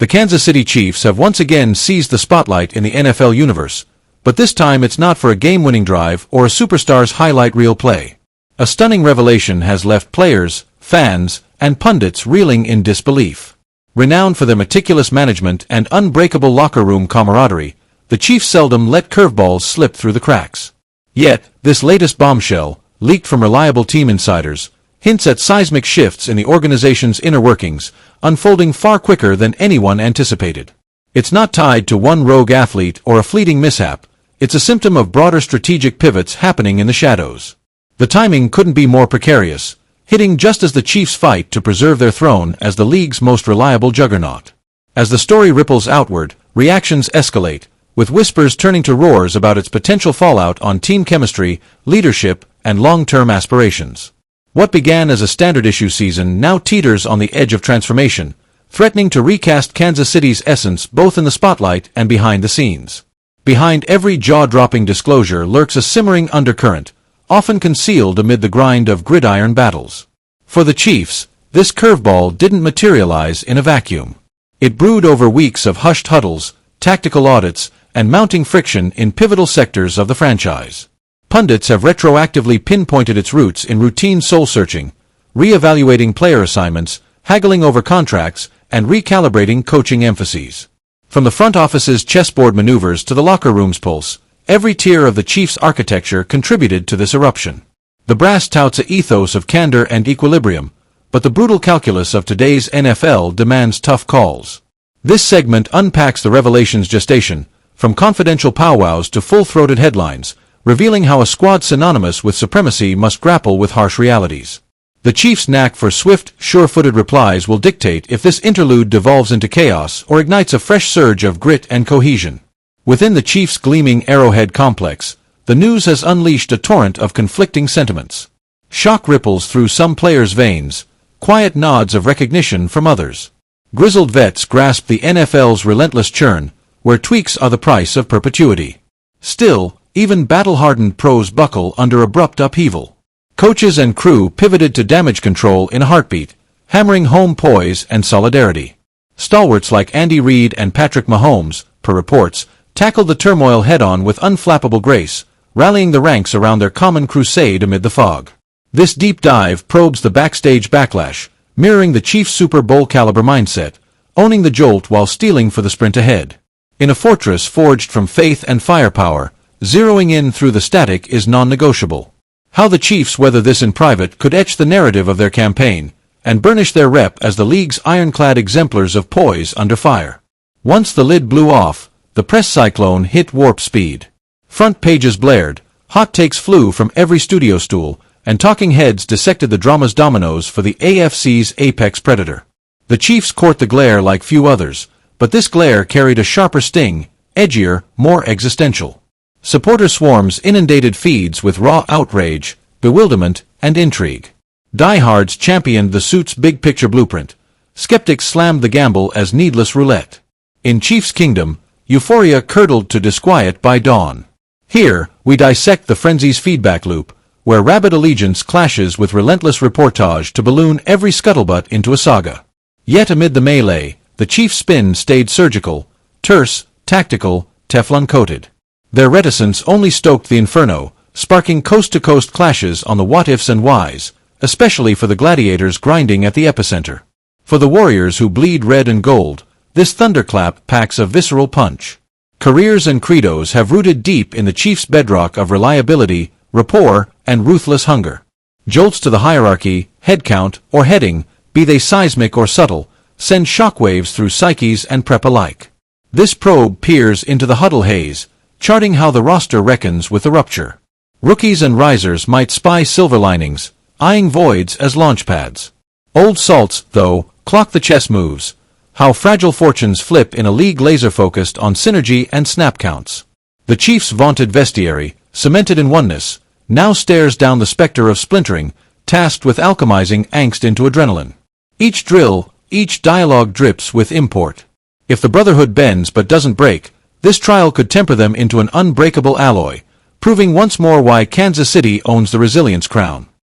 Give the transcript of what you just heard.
The Kansas City Chiefs have once again seized the spotlight in the NFL universe, but this time it's not for a game-winning drive or a superstar's highlight reel play. A stunning revelation has left players, fans, and pundits reeling in disbelief. Renowned for their meticulous management and unbreakable locker room camaraderie, the Chiefs seldom let curveballs slip through the cracks. Yet, this latest bombshell, leaked from reliable team insiders, hints at seismic shifts in the organization's inner workings, unfolding far quicker than anyone anticipated. It's not tied to one rogue athlete or a fleeting mishap. It's a symptom of broader strategic pivots happening in the shadows. The timing couldn't be more precarious, hitting just as the Chiefs fight to preserve their throne as the league's most reliable juggernaut. As the story ripples outward, reactions escalate, with whispers turning to roars about its potential fallout on team chemistry, leadership, and long-term aspirations. What began as a standard-issue season now teeters on the edge of transformation, threatening to recast Kansas City's essence both in the spotlight and behind the scenes. Behind every jaw-dropping disclosure lurks a simmering undercurrent, often concealed amid the grind of gridiron battles. For the Chiefs, this curveball didn't materialize in a vacuum. It brewed over weeks of hushed huddles, tactical audits, and mounting friction in pivotal sectors of the franchise. Pundits have retroactively pinpointed its roots in routine soul-searching, re-evaluating player assignments, haggling over contracts, and recalibrating coaching emphases. From the front office's chessboard maneuvers to the locker room's pulse, every tier of the Chiefs' architecture contributed to this eruption. The brass touts an ethos of candor and equilibrium, but the brutal calculus of today's NFL demands tough calls. This segment unpacks the revelation's gestation, from confidential powwows to full-throated headlines, revealing how a squad synonymous with supremacy must grapple with harsh realities. The Chiefs' knack for swift, sure-footed replies will dictate if this interlude devolves into chaos or ignites a fresh surge of grit and cohesion. Within the Chiefs' gleaming Arrowhead complex, the news has unleashed a torrent of conflicting sentiments. Shock ripples through some players' veins, quiet nods of recognition from others. Grizzled vets grasp the NFL's relentless churn, where tweaks are the price of perpetuity. Still, even battle-hardened pros buckle under abrupt upheaval. Coaches and crew pivoted to damage control in a heartbeat, hammering home poise and solidarity. Stalwarts like Andy Reid and Patrick Mahomes, per reports, tackled the turmoil head-on with unflappable grace, rallying the ranks around their common crusade amid the fog. This deep dive probes the backstage backlash, mirroring the Chiefs' Super Bowl-caliber mindset, owning the jolt while stealing for the sprint ahead. In a fortress forged from faith and firepower, zeroing in through the static is non-negotiable. How the Chiefs weather this in private could etch the narrative of their campaign, and burnish their rep as the league's ironclad exemplars of poise under fire. Once the lid blew off, the press cyclone hit warp speed. Front pages blared, hot takes flew from every studio stool, and talking heads dissected the drama's dominoes for the AFC's apex predator. The Chiefs court the glare like few others, but this glare carried a sharper sting, edgier, more existential. Supporter swarms inundated feeds with raw outrage, bewilderment, and intrigue. Diehards championed the suit's big-picture blueprint. Skeptics slammed the gamble as needless roulette. In Chiefs' Kingdom, euphoria curdled to disquiet by dawn. Here, we dissect the frenzy's feedback loop, where rabid allegiance clashes with relentless reportage to balloon every scuttlebutt into a saga. Yet amid the melee, the Chiefs' spin stayed surgical, terse, tactical, Teflon-coated. Their reticence only stoked the inferno, sparking coast-to-coast clashes on the what-ifs and whys, especially for the gladiators grinding at the epicenter. For the warriors who bleed red and gold, this thunderclap packs a visceral punch. Careers and credos have rooted deep in the Chiefs' bedrock of reliability, rapport, and ruthless hunger. Jolts to the hierarchy, head count, or heading, be they seismic or subtle, send shockwaves through psyches and prep alike. This probe peers into the huddle haze, charting how the roster reckons with the rupture. Rookies and risers might spy silver linings, eyeing voids as launch pads. Old salts, though, clock the chess moves, how fragile fortunes flip in a league laser-focused on synergy and snap counts. The Chiefs' vaunted vestiary, cemented in oneness, now stares down the specter of splintering, tasked with alchemizing angst into adrenaline. Each drill, each dialogue drips with import. If the brotherhood bends but doesn't break, this trial could temper them into an unbreakable alloy, proving once more why Kansas City owns the resilience crown.